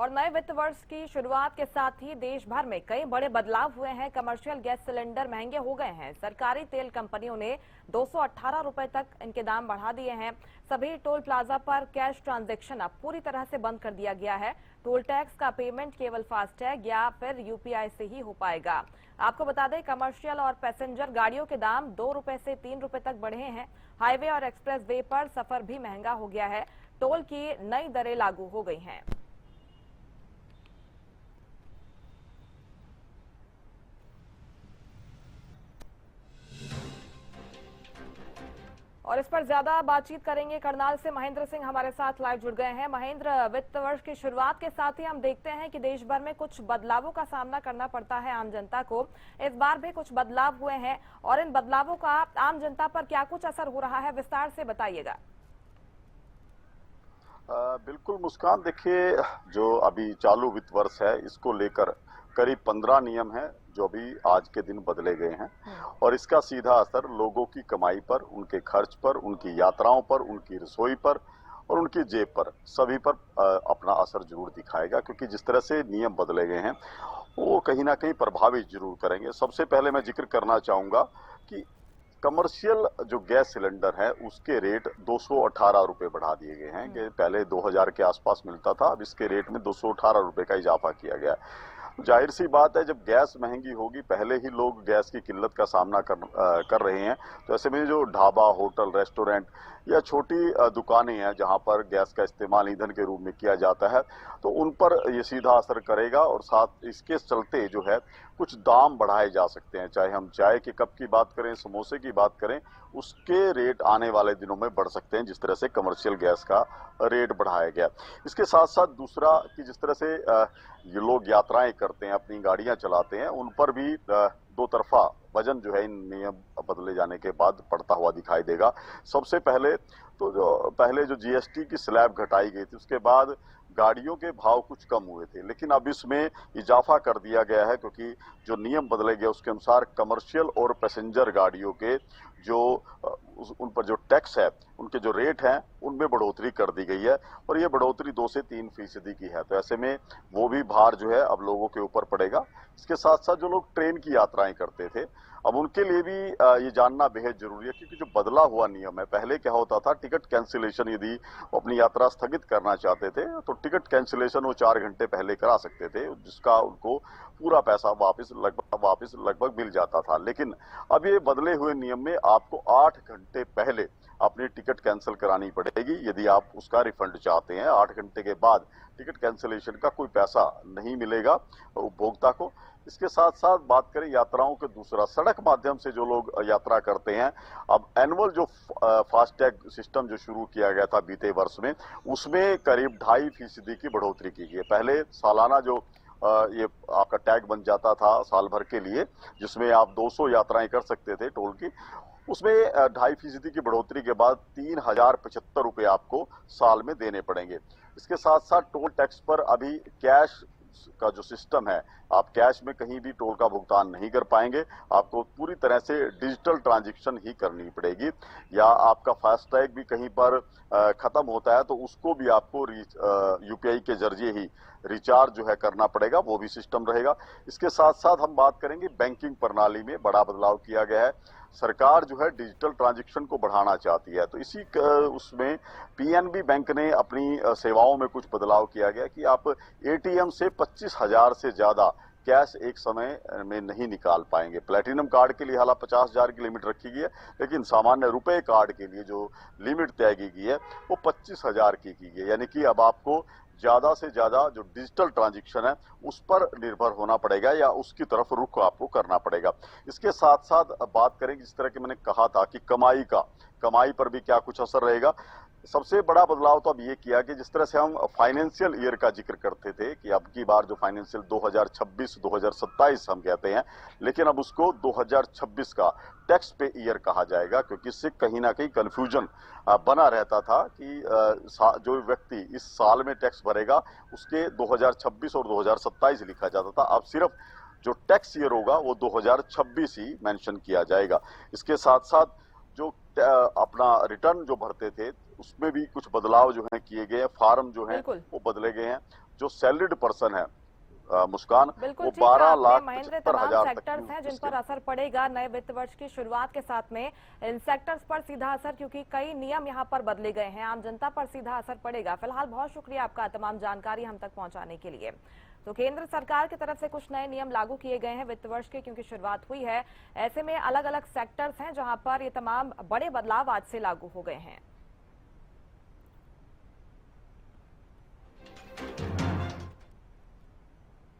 और नए वित्त वर्ष की शुरुआत के साथ ही देश भर में कई बड़े बदलाव हुए हैं। कमर्शियल गैस सिलेंडर महंगे हो गए हैं। सरकारी तेल कंपनियों ने 218 रुपए तक इनके दाम बढ़ा दिए हैं। सभी टोल प्लाजा पर कैश ट्रांजैक्शन अब पूरी तरह से बंद कर दिया गया है। टोल टैक्स का पेमेंट केवल फास्टैग या फिर यूपीआई से ही हो पाएगा। आपको बता दें, कमर्शियल और पैसेंजर गाड़ियों के दाम 2 रुपए से 3 रुपए तक बढ़े हैं। हाईवे और एक्सप्रेस वे पर सफर भी महंगा हो गया है। टोल की नई दरें लागू हो गई हैं। और इस पर ज्यादा बातचीत करेंगे करनाल से महेंद्र सिंह हमारे साथ लाइव जुड़ गए हैं। महेंद्र, वित्त वर्ष की शुरुआत के साथ ही हम देखते हैं कि देश भर में कुछ बदलावों का सामना करना पड़ता है आम जनता को। इस बार भी कुछ बदलाव हुए हैं और इन बदलावों का आम जनता पर क्या कुछ असर हो रहा है, विस्तार से बताइएगा। बिल्कुल मुस्कान, देखिए जो अभी चालू वित्त वर्ष है इसको लेकर करीब 15 नियम हैं जो अभी आज के दिन बदले गए हैं और इसका सीधा असर लोगों की कमाई पर, उनके खर्च पर, उनकी यात्राओं पर, उनकी रसोई पर और उनकी जेब पर, सभी पर अपना असर जरूर दिखाएगा। क्योंकि जिस तरह से नियम बदले गए हैं वो कहीं ना कहीं प्रभावित जरूर करेंगे। सबसे पहले मैं जिक्र करना चाहूंगा कि कमर्शियल जो गैस सिलेंडर है उसके रेट 218 रुपए बढ़ा दिए गए हैं कि पहले 2000 के आसपास मिलता था, अब इसके रेट में 218 रुपए का इजाफा किया गया है। जाहिर सी बात है, जब गैस महंगी होगी, पहले ही लोग गैस की किल्लत का सामना कर रहे हैं, तो ऐसे में जो ढाबा, होटल, रेस्टोरेंट या छोटी दुकानें हैं जहां पर गैस का इस्तेमाल ईंधन के रूप में किया जाता है, तो उन पर ये सीधा असर करेगा और साथ इसके चलते जो है कुछ दाम बढ़ाए जा सकते हैं। चाहे हम चाय के कप की बात करें, समोसे की बात करें, उसके रेट आने वाले दिनों में बढ़ सकते हैं जिस तरह से कमर्शियल गैस का रेट बढ़ाया गया। इसके साथ साथ दूसरा कि जिस तरह से ये लोग यात्राएं करते हैं, अपनी गाड़ियां चलाते हैं, उन पर भी दो तरफा वजन जो है इन नियम बदले जाने के बाद पड़ता हुआ दिखाई देगा। सबसे पहले तो जो जीएसटी की स्लैब घटाई गई थी उसके बाद गाड़ियों के भाव कुछ कम हुए थे, लेकिन अब इसमें इजाफा कर दिया गया है क्योंकि जो नियम बदले गए उसके अनुसार कमर्शियल और पैसेंजर गाड़ियों के जो उन पर जो टैक्स है, उनके जो रेट हैं, उनमें बढ़ोतरी कर दी गई है और ये बढ़ोतरी 2 से 3% की है। तो ऐसे में वो भी भार जो है अब लोगों के ऊपर पड़ेगा। इसके साथ साथ जो लोग ट्रेन की यात्राएं करते थे, अब उनके लिए भी ये जानना बेहद जरूरी है क्योंकि जो बदला हुआ नियम है, पहले क्या होता था, टिकट कैंसिलेशन यदि वो अपनी यात्रा स्थगित करना चाहते थे तो टिकट कैंसिलेशन वो 4 घंटे पहले करा सकते थे, जिसका उनको पूरा पैसा वापस लगभग मिल जाता था। लेकिन अब ये बदले हुए नियम में आपको 8 घंटे पहले अपनी टिकट कैंसिल करानी पड़ेगी यदि आप उसका रिफंड चाहते हैं। 8 घंटे के बाद टिकट कैंसिलेशन का कोई पैसा नहीं मिलेगा उपभोक्ता को। इसके साथ साथ बात करें यात्राओं के दूसरा, सड़क माध्यम से जो लोग यात्रा करते हैं, अब एनुअल जो फास्टैग सिस्टम जो शुरू किया गया था बीते वर्ष में, उसमें करीब 2.5% की बढ़ोतरी की गई है। पहले सालाना जो ये आपका टैग बन जाता था साल भर के लिए, जिसमें आप 200 यात्राएं कर सकते थे टोल की, उसमें 2.5% की बढ़ोतरी के बाद 3075 रुपए आपको साल में देने पड़ेंगे। इसके साथ साथ टोल टैक्स पर अभी कैश का जो सिस्टम है, आप कैश में कहीं भी टोल का भुगतान नहीं कर पाएंगे, आपको पूरी तरह से डिजिटल ट्रांजैक्शन ही करनी पड़ेगी। या आपका फास्टैग भी कहीं पर खत्म होता है तो उसको भी आपको यूपीआई के जरिए ही रिचार्ज जो है करना पड़ेगा, वो भी सिस्टम रहेगा। इसके साथ साथ हम बात करेंगे बैंकिंग प्रणाली में बड़ा बदलाव किया गया है। सरकार जो है डिजिटल ट्रांजैक्शन को बढ़ाना चाहती है, तो इसी उसमें पीएनबी बैंक ने अपनी सेवाओं में कुछ बदलाव किया गया कि आप एटीएम से 25,000 से ज्यादा कैश एक समय में नहीं निकाल पाएंगे। प्लेटिनम कार्ड के लिए हालांकि 50,000 की लिमिट रखी गई है, लेकिन सामान्य रुपए कार्ड के लिए जो लिमिट तय की गई है वो 25,000 की गई है। यानी कि अब आपको ज्यादा से ज्यादा जो डिजिटल ट्रांजैक्शन है उस पर निर्भर होना पड़ेगा या उसकी तरफ रुख आपको करना पड़ेगा। इसके साथ साथ बात करें जिस तरह की मैंने कहा था कि कमाई पर भी क्या कुछ असर रहेगा। सबसे बड़ा बदलाव तो अब ये किया कि जिस तरह से हम फाइनेंशियल ईयर का जिक्र करते थे कि अब की बार जो फाइनेंशियल 2026-2027 हम कहते हैं, लेकिन अब उसको 2026 का टैक्स पे ईयर कहा जाएगा क्योंकि इससे कहीं ना कहीं कंफ्यूजन बना रहता था कि जो व्यक्ति इस साल में टैक्स भरेगा उसके 2026 और 2027 लिखा जाता था। अब सिर्फ जो टैक्स ईयर होगा वो 2026 ही मेंशन किया जाएगा। इसके साथ साथ जो अपना रिटर्न जो भरते थे उसमें भी कुछ बदलाव जो है किए गए हैं, फार्म जो है वो बदले गए हैं जो सैलरीड पर्सन है मुस्कान, बिल्कुल वो ठीक कहा 12 आपने। लाख महेंद्र, 75 तमाम हजार तक सेक्टर्स की हैं जिन उसके पर असर पड़ेगा नए वित्त वर्ष की शुरुआत के साथ में। इन सेक्टर्स पर सीधा असर, क्योंकि कई नियम यहां पर बदले गए हैं, आम जनता पर सीधा असर पड़ेगा। फिलहाल बहुत शुक्रिया आपका तमाम जानकारी हम तक पहुंचाने के लिए। तो केंद्र सरकार की तरफ से कुछ नए नियम लागू किए गए हैं वित्त वर्ष के, क्योंकि शुरुआत हुई है। ऐसे में अलग अलग सेक्टर्स हैं जहां पर ये तमाम बड़े बदलाव आज से लागू हो गए हैं।